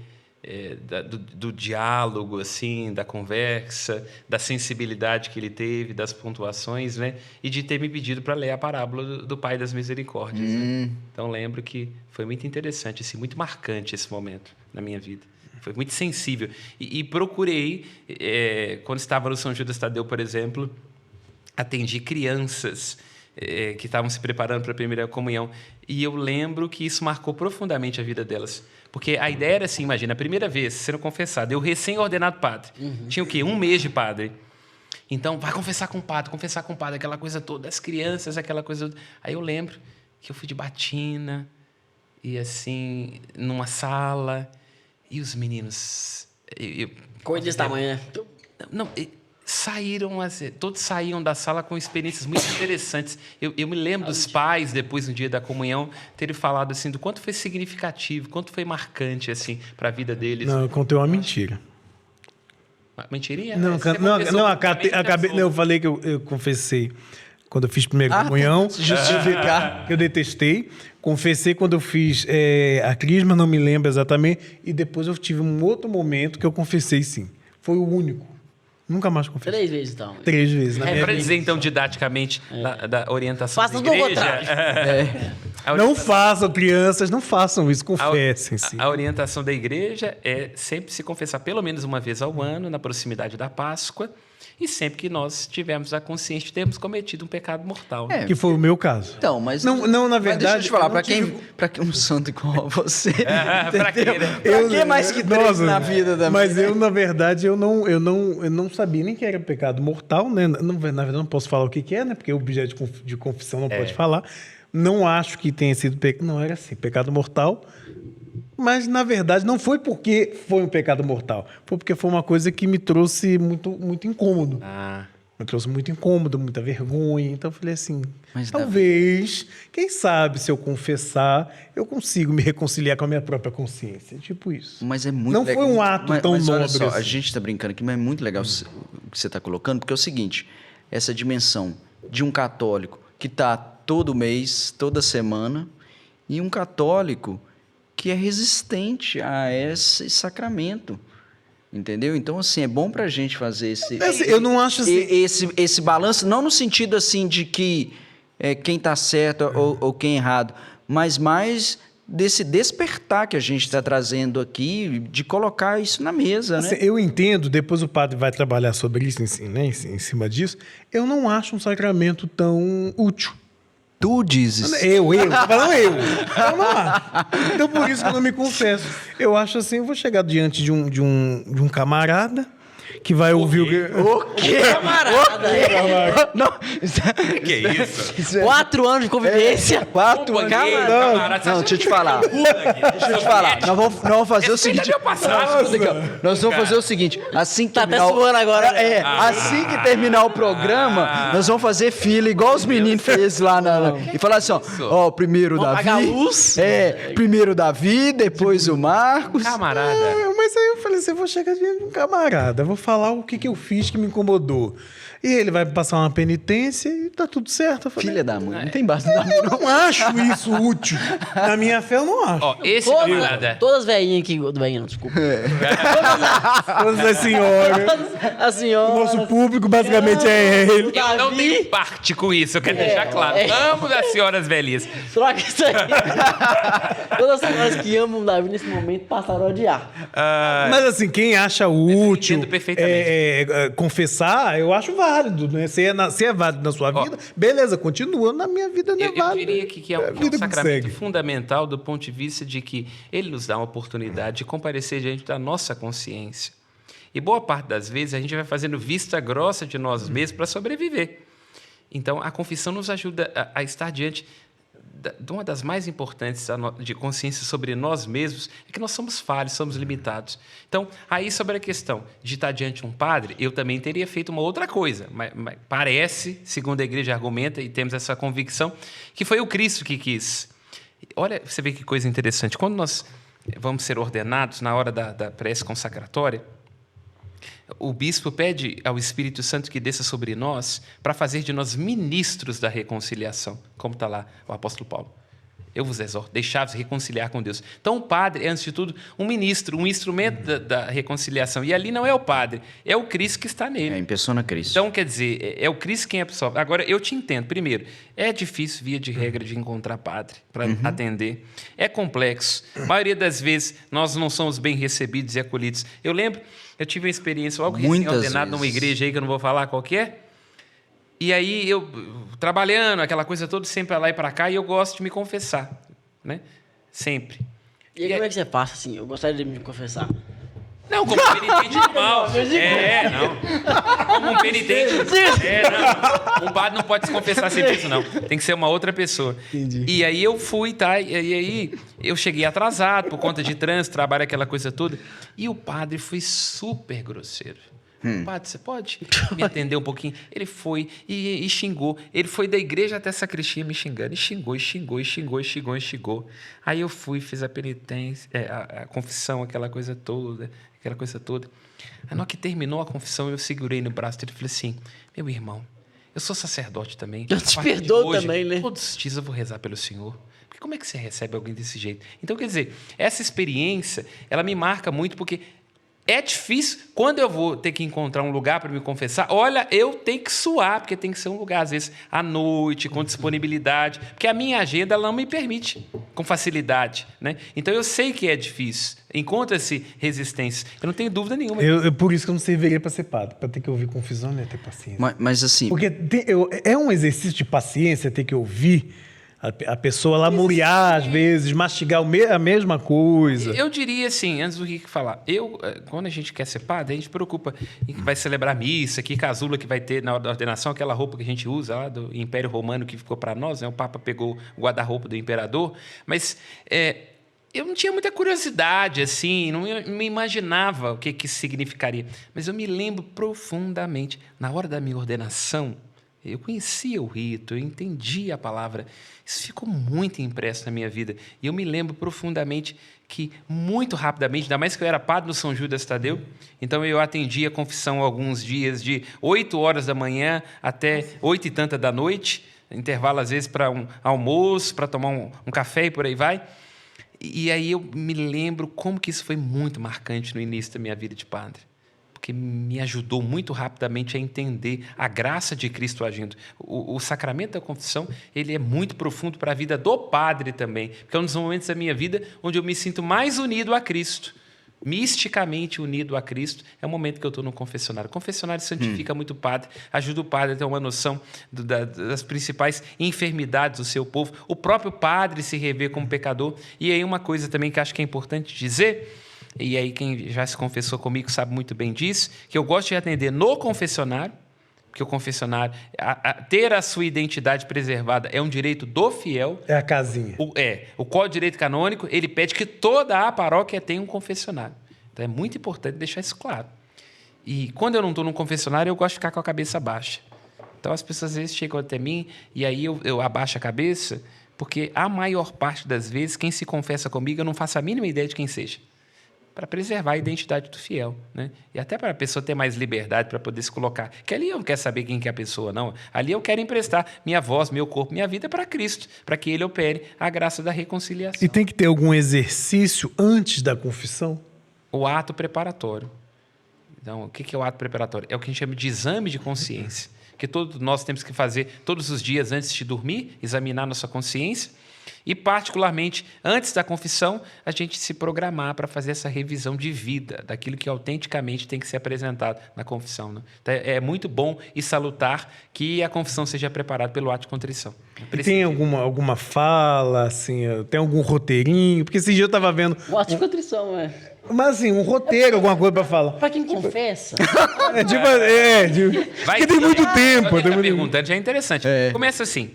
do diálogo, assim, da conversa, da sensibilidade que ele teve, das pontuações, né? E de ter me pedido para ler a parábola do Pai das Misericórdias. Né? Então lembro que foi muito interessante, assim, muito marcante esse momento na minha vida. Foi muito sensível. E procurei, quando estava no São Judas Tadeu, por exemplo, atendi crianças que estavam se preparando para a primeira comunhão. E eu lembro que isso marcou profundamente a vida delas. Porque a ideia era assim, imagina, a primeira vez sendo confessado, eu recém-ordenado padre. Tinha o quê? 1 mês de padre. Então, vai confessar com o padre, aquela coisa toda, as crianças, aquela coisa... Aí eu lembro que eu fui de batina, e assim, numa sala, e os meninos... Coisa desse tamanho, né? Não, saíram, assim, todos saíam da sala com experiências muito interessantes. Eu me lembro dos pais, depois no dia da comunhão, terem falado assim do quanto foi significativo, quanto foi marcante assim para a vida deles. Não, eu contei uma mentira. Mentirinha? Não, eu falei que eu confessei quando eu fiz primeira comunhão. Se justificar. Que eu detestei. Confessei quando eu fiz a crisma, não me lembro exatamente. E depois eu tive um outro momento que eu confessei sim. Foi o único. Nunca mais confessei. 3 vezes, então. 3 vezes. Na minha Para vida. dizer, então, didaticamente, da orientação Faça da do igreja... Não façam, crianças, não façam isso, confessem-se. A orientação da igreja é sempre se confessar pelo menos uma vez ao ano, na proximidade da Páscoa, e sempre que nós tivermos a consciência de termos cometido um pecado mortal. É. Que foi o meu caso. Então, mas... Não, na mas verdade... deixa eu te falar, eu não pra quem um santo igual a você... Pra quê, né? Pra que mais que 3 na vida também? Mas eu, na verdade, eu não sabia nem que era pecado mortal, né? Na verdade, não posso falar o que é, né? Porque o objeto de confissão não pode falar. Não acho que tenha sido pecado. Não, era assim, pecado mortal. Mas, na verdade, não foi porque foi um pecado mortal. Foi porque foi uma coisa que me trouxe muito incômodo. Me trouxe muito incômodo, muita vergonha. Então, eu falei assim, Mas, talvez, quem sabe, se eu confessar, eu consigo me reconciliar com a minha própria consciência. Tipo isso. Mas é muito Não legal. foi um ato tão mas olha nobre só, assim. a gente está brincando aqui, mas é muito legal o que você está colocando, porque é o seguinte, essa dimensão de um católico que está todo mês, toda semana, e um católico que é resistente a esse sacramento. Entendeu? Então, assim, é bom pra gente fazer Eu não acho assim... esse balanço, não no sentido assim de que quem está certo ou quem é errado, mas mais desse despertar que a gente está trazendo aqui, de colocar isso na mesa, né? Assim, eu entendo, depois o padre vai trabalhar sobre isso, né, em cima disso. Eu não acho um sacramento tão útil. Tu dizes. Tô falando eu. Eu não acho. Então, por isso que eu não me confesso. Eu acho assim, eu vou chegar diante de um camarada que vai ouvir o que... O quê? Camarada, Não, Que isso? 4 anos de convivência. 4 anos. Camarada, Não, deixa eu te falar. Deixa eu te falar. Nós vamos fazer o seguinte. Nós vamos fazer o seguinte. Assim que Tá até terminar suando agora. assim que terminar o programa, nós vamos fazer fila, igual os meninos fez lá e falar assim, ó, primeiro Vamos Davi. apagar a luz. Primeiro Davi, depois o Marcos. Camarada. Mas aí eu falei assim, eu vou chegar diante de um camarada, vou falar o que eu fiz que me incomodou. E ele vai passar uma penitência e tá tudo certo. Eu falei, Filha da mãe, não tem base na eu não acho isso útil. Na minha fé, eu não acho. Ó, esse camarada... Todas as velhinhas aqui... Velhinha não, desculpa. Todas as senhoras. A senhora... O nosso público, basicamente, é ele. Eu não Davi. tenho parte com isso, eu quero deixar claro. Amo as senhoras velhas. Troca isso aí. Todas as senhoras que amam o Davi nesse momento passaram a odiar. Mas assim, quem acha útil, Entendo Perfeitamente. confessar, eu acho válido, né? Se é válido na sua vida, beleza, continua. Na minha vida não é válido. Eu diria que é um sacramento fundamental do ponto de vista de que ele nos dá uma oportunidade de comparecer diante da nossa consciência. E boa parte das vezes a gente vai fazendo vista grossa de nós mesmos para sobreviver. Então, a confissão nos ajuda a estar diante de uma das mais importantes de consciência sobre nós mesmos, é que nós somos falhos, somos limitados. Então, aí sobre a questão de estar diante de um padre, eu também teria feito uma outra coisa, mas parece, segundo a igreja argumenta, e temos essa convicção, que foi o Cristo que quis. Olha, você vê que coisa interessante. Quando nós vamos ser ordenados, na hora da prece consacratória, o bispo pede ao Espírito Santo que desça sobre nós para fazer de nós ministros da reconciliação, como está lá o apóstolo Paulo. Eu vos exorto, deixai-vos reconciliar com Deus. Então, o padre é, antes de tudo, um ministro, um instrumento da reconciliação. E ali não é o padre, é o Cristo que está nele. É em persona Cristo. Então, quer dizer, é o Cristo quem absolve. Agora, eu te entendo. Primeiro, é difícil, via de regra, de encontrar padre para atender. É complexo. A maioria das vezes, nós não somos bem recebidos e acolhidos. Eu lembro, eu tive uma experiência, algo recém-ordenado numa igreja aí, que eu não vou falar qual que é. E aí, eu trabalhando, aquela coisa toda, sempre lá e para cá, e eu gosto de me confessar, né? Sempre. E aí, como é que você passa assim? Eu gostaria de me confessar. Não, como um penitente normal. Não. Como um penitente. Não. Um padre não pode se confessar sem isso, não. Tem que ser uma outra pessoa. Entendi. E aí eu fui, tá? E aí eu cheguei atrasado por conta de trânsito, trabalho, aquela coisa toda. E o padre foi super grosseiro. Padre, você pode me atender um pouquinho? Ele foi e xingou. Ele foi da igreja até a sacristia me xingando. E xingou. Aí eu fui, fiz a penitência, a confissão, aquela coisa toda. Aí, na hora que terminou a confissão, eu segurei no braço dele e falei assim, meu irmão, eu sou sacerdote também. Eu te perdoo também, né? Todos os dias eu vou rezar pelo Senhor. Porque como é que você recebe alguém desse jeito? Então, quer dizer, essa experiência, ela me marca muito porque... É difícil, quando eu vou ter que encontrar um lugar para me confessar, olha, eu tenho que suar, porque tem que ser um lugar, às vezes, à noite, com disponibilidade, porque a minha agenda ela não me permite, com facilidade, né? Então, eu sei que é difícil, encontra-se resistência, eu não tenho dúvida nenhuma. Por isso que eu não serviria para ser padre, para ter que ouvir confissão, né? Ter paciência. Mas assim... Porque é um exercício de paciência ter que ouvir a pessoa lamuriar, às vezes, mastigar a mesma coisa. Eu diria assim, antes do Rick falar, quando a gente quer ser padre, a gente preocupa em que vai celebrar missa, que casula que vai ter na hora da ordenação, aquela roupa que a gente usa lá do Império Romano que ficou para nós, né? O Papa pegou o guarda-roupa do imperador, mas eu não tinha muita curiosidade, assim, não me imaginava o que isso significaria. Mas eu me lembro profundamente, na hora da minha ordenação, eu conhecia o rito, eu entendia a palavra. Isso ficou muito impresso na minha vida. E eu me lembro profundamente que, muito rapidamente, ainda mais que eu era padre no São Judas Tadeu, então eu atendia a confissão alguns dias de 8 horas da manhã até 8 e tanta da noite, intervalo às vezes para um almoço, para tomar um café e por aí vai. E aí eu me lembro como que isso foi muito marcante no início da minha vida de padre. Que me ajudou muito rapidamente a entender a graça de Cristo agindo. O sacramento da confissão, ele é muito profundo para a vida do padre também, porque é um dos momentos da minha vida onde eu me sinto mais unido a Cristo, misticamente unido a Cristo, é o momento que eu estou no confessionário. O confessionário santifica muito o padre, ajuda o padre a ter uma noção das principais enfermidades do seu povo, o próprio padre se rever como pecador. E aí uma coisa também que acho que é importante dizer... E aí quem já se confessou comigo sabe muito bem disso, que eu gosto de atender no confessionário, porque o confessionário, ter a sua identidade preservada é um direito do fiel. É a casinha. O Código de Direito Canônico, ele pede que toda a paróquia tenha um confessionário. Então é muito importante deixar isso claro. E quando eu não estou no confessionário, eu gosto de ficar com a cabeça baixa. Então as pessoas às vezes chegam até mim e aí eu abaixo a cabeça, porque a maior parte das vezes, quem se confessa comigo, eu não faço a mínima ideia de quem seja. Para preservar a identidade do fiel, né? E até para a pessoa ter mais liberdade para poder se colocar. Que ali eu não quero saber quem que é a pessoa, não. Ali eu quero emprestar minha voz, meu corpo, minha vida para Cristo, para que Ele opere a graça da reconciliação. E tem que ter algum exercício antes da confissão? O ato preparatório. Então, o que é o ato preparatório? É o que a gente chama de exame de consciência. que todos nós temos que fazer todos os dias antes de dormir, examinar nossa consciência. E, particularmente, antes da confissão, a gente se programar para fazer essa revisão de vida, daquilo que autenticamente tem que ser apresentado na confissão. Né? Então, é muito bom e salutar que a confissão seja preparada pelo ato de contrição. E tem alguma fala, assim, tem algum roteirinho? Porque esse dia eu estava vendo... O ato de contrição, Mas assim, um roteiro, alguma coisa para falar. Para quem confessa. Porque tem muito tempo. Está perguntando, já é interessante. Começa assim.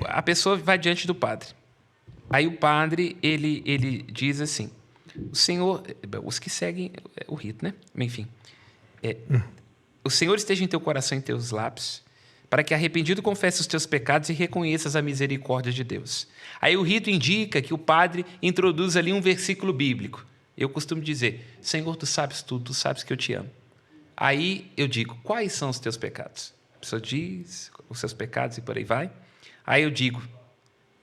A pessoa vai diante do padre. Aí o padre, ele diz assim, o Senhor... Os que seguem o rito, né? Enfim. O Senhor esteja em teu coração e em teus lábios, para que arrependido confesse os teus pecados e reconheças a misericórdia de Deus. Aí o rito indica que o padre introduz ali um versículo bíblico. Eu costumo dizer, Senhor, tu sabes tudo, tu sabes que eu te amo. Aí eu digo, quais são os teus pecados? A pessoa diz os seus pecados e por aí vai. Aí eu digo,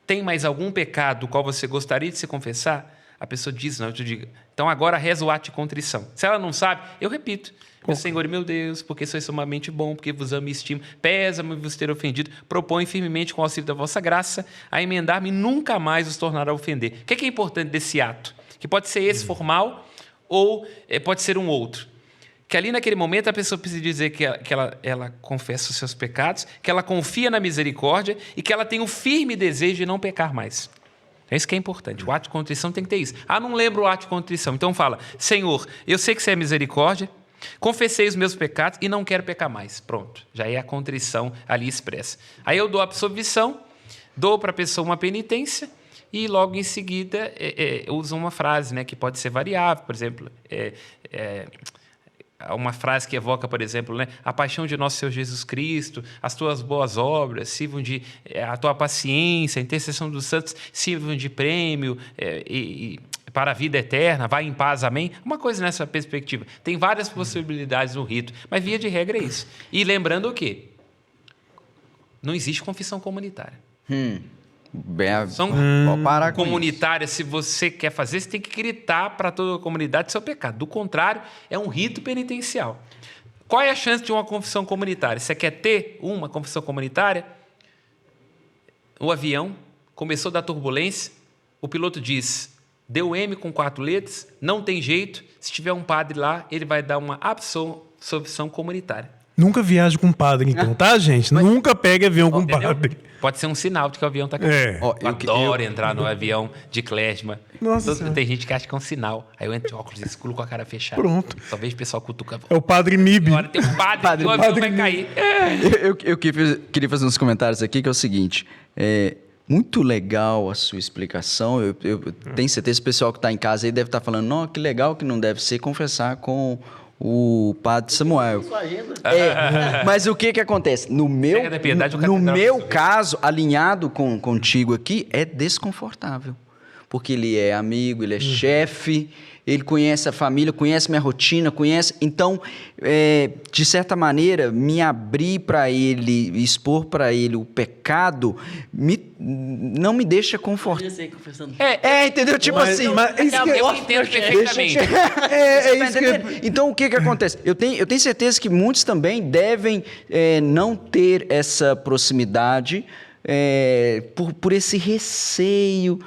tem mais algum pecado do qual você gostaria de se confessar? A pessoa diz, não, eu te digo. Então agora reza o ato de contrição. Se ela não sabe, eu repito. Meu Senhor e meu Deus, porque sois sumamente bom, porque vos amo e estimo, pesa-me vos ter ofendido, proponho firmemente com o auxílio da vossa graça a emendar-me e nunca mais os tornar a ofender. O que é importante desse ato? Que pode ser esse formal ou pode ser um outro. Que ali naquele momento a pessoa precisa dizer que ela confessa os seus pecados, que ela confia na misericórdia e que ela tem o firme desejo de não pecar mais. É isso que é importante. O ato de contrição tem que ter isso. Não lembro o ato de contrição. Então fala, Senhor, eu sei que você é misericórdia, confessei os meus pecados e não quero pecar mais. Pronto, já é a contrição ali expressa. Aí eu dou a absolvição, dou para a pessoa uma penitência e logo em seguida uso uma frase, né, que pode ser variável, por exemplo... uma frase que evoca, por exemplo, né? A paixão de nosso Senhor Jesus Cristo, as tuas boas obras sirvam de... a tua paciência, a intercessão dos santos sirvam de prêmio para a vida eterna, vai em paz, amém? Uma coisa nessa perspectiva. Tem várias possibilidades no rito, mas via de regra é isso. E lembrando o quê? Não existe confissão comunitária. Comunitária, se você quer fazer, você tem que gritar para toda a comunidade seu pecado. Do contrário, é um rito penitencial. Qual é a chance de uma confissão comunitária? Você quer ter uma confissão comunitária? O avião começou a dar turbulência, o piloto diz, deu M com 4 letras, não tem jeito, se tiver um padre lá, ele vai dar uma absolvição comunitária. Nunca viaje com padre, então, tá, gente? Nunca pegue avião com padre. Pode ser um sinal de que o avião está caindo. Eu adoro entrar no avião de klezma. Tem gente que acha que é um sinal. Aí eu entro de óculos escuro com a cara fechada. Pronto. Só vejo o pessoal cutucando. É o padre Mib. Agora tem um padre, o avião vai cair. Eu queria fazer uns comentários aqui, que é o seguinte. Muito legal a sua explicação. Eu tenho certeza que o pessoal que está em casa aí deve estar falando, não, que legal que não deve ser confessar com o padre Samuel. Mas o que acontece? No meu caso, alinhado contigo aqui, é desconfortável. Porque ele é amigo, ele é chefe, ele conhece a família, conhece minha rotina, Então, de certa maneira, me abrir para ele, expor para ele o pecado, não me deixa confortável. Entendeu? Tipo assim... Eu entendo perfeitamente. Então, o que acontece? Eu tenho certeza que muitos também devem não ter essa proximidade por esse receio...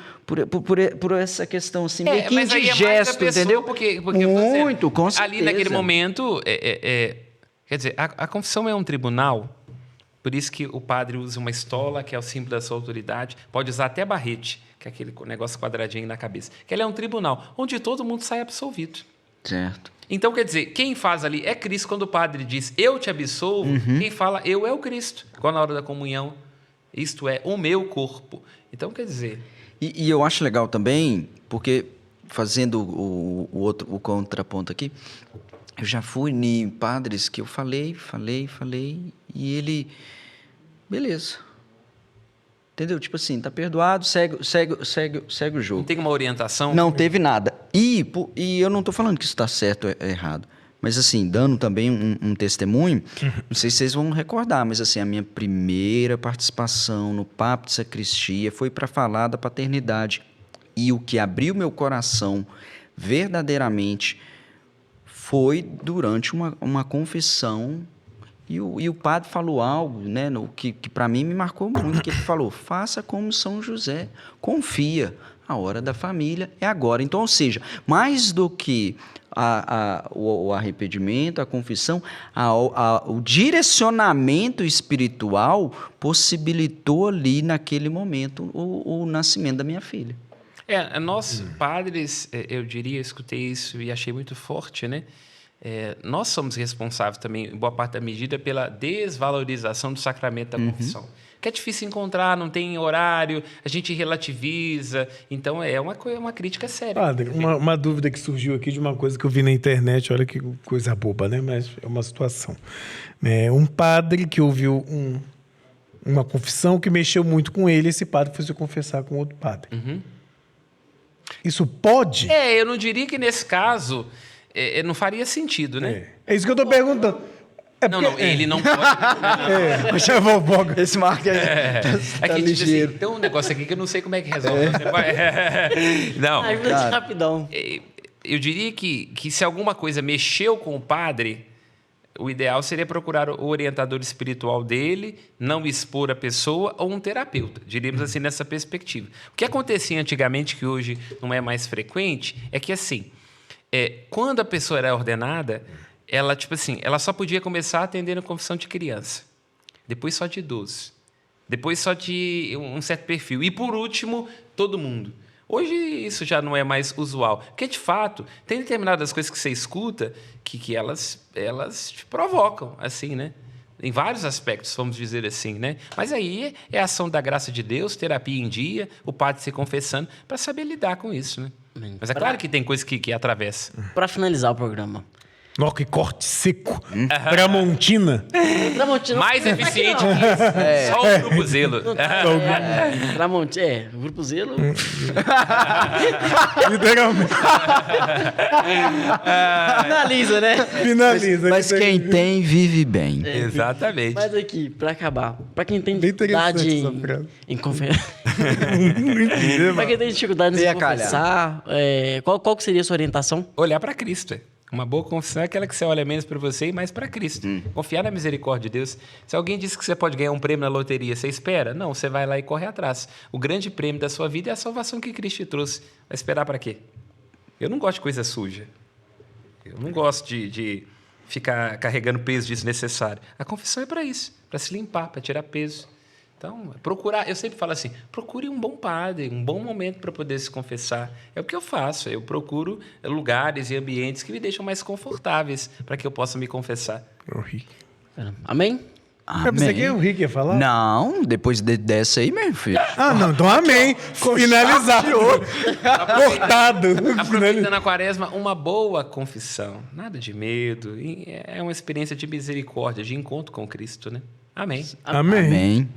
Por essa questão assim, meio que indigesto, entendeu? Porque muito, com certeza. Ali naquele momento, quer dizer, a confissão é um tribunal, por isso que o padre usa uma estola, que é o símbolo da sua autoridade, pode usar até barrete, que é aquele negócio quadradinho na cabeça, que ele é um tribunal, onde todo mundo sai absolvido. Certo. Então, quer dizer, quem faz ali é Cristo. Quando o padre diz, eu te absolvo, quem fala, eu é o Cristo. Igual na hora da comunhão, isto é, o meu corpo. Então, quer dizer... E eu acho legal também, porque fazendo o contraponto aqui, eu já fui em padres que eu falei, e ele, beleza. Entendeu? Tipo assim, tá perdoado, segue o jogo. Não tem uma orientação? Não teve nada. E eu não tô falando que isso tá certo ou errado. Mas assim, dando também um testemunho, não sei se vocês vão recordar, mas assim, a minha primeira participação no Papo de Sacristia foi para falar da paternidade. E o que abriu meu coração verdadeiramente foi durante uma confissão E o padre falou algo, né, que para mim me marcou muito, que ele falou, faça como São José, confia, a hora da família é agora. Então, ou seja, mais do que o arrependimento, a confissão, o direcionamento espiritual possibilitou ali, naquele momento, o nascimento da minha filha. Nós, padres, eu diria, escutei isso e achei muito forte, né? Nós somos responsáveis também, em boa parte da medida, pela desvalorização do sacramento da confissão. Que é difícil encontrar, não tem horário, a gente relativiza. Então, é uma crítica séria. Padre, uma dúvida que surgiu aqui de uma coisa que eu vi na internet, olha que coisa boba, né? Mas é uma situação. Um padre que ouviu uma confissão que mexeu muito com ele, esse padre foi se confessar com outro padre. Isso pode? Eu não diria que nesse caso não faria sentido, né? É isso que eu estou perguntando. Não, ele não pode. Já vou. Esse Marco tá que ligeiro. Tem um negócio aqui que eu não sei como é que resolve. Não. Ajuda rapidão. Eu diria que se alguma coisa mexeu com o padre, o ideal seria procurar o orientador espiritual dele, não expor a pessoa, ou um terapeuta, diríamos assim, nessa perspectiva. O que acontecia antigamente, que hoje não é mais frequente, é que assim, quando a pessoa era ordenada, ela só podia começar atendendo confissão de criança, depois só de idoso, depois só de um certo perfil, e por último, todo mundo. Hoje isso já não é mais usual, porque de fato tem determinadas coisas que você escuta que elas te provocam, assim, né? Em vários aspectos, vamos dizer assim, né? Mas aí é a ação da graça de Deus, terapia em dia, o padre se confessando, para saber lidar com isso, né? Mas é claro que tem coisas que atravessa. Para finalizar o programa. Nossa, que corte seco. Tramontina. Mais eficiente que isso. Só o Grupo Zelo. Tramontina. Grupo Zelo. Literalmente. Finaliza, né? Finaliza. Mas quem tem, vive bem. Exatamente. Mas aqui, para acabar, para quem tem Bem interessante dificuldade essa frase. em confessar. Para quem tem dificuldade em se confessar, qual que seria a sua orientação? Olhar para Cristo. Uma boa confissão é aquela que você olha menos para você e mais para Cristo. Confiar na misericórdia de Deus. Se alguém diz que você pode ganhar um prêmio na loteria, você espera? Não, você vai lá e corre atrás. O grande prêmio da sua vida é a salvação que Cristo te trouxe. Vai esperar para quê? Eu não gosto de coisa suja. Eu não gosto de ficar carregando peso desnecessário. A confissão é para isso, para se limpar, para tirar peso. Então, procurar, eu sempre falo assim, procure um bom padre, um bom momento para poder se confessar. É o que eu faço, eu procuro lugares e ambientes que me deixam mais confortáveis para que eu possa me confessar. Amém? Eu pensei que o Rick ia falar. Não, depois dessa aí, meu filho. Não, então amém. Finalizado. Cortado. Aproveitando a quaresma, uma boa confissão. Nada de medo. É uma experiência de misericórdia, de encontro com Cristo, né? Amém. Amém.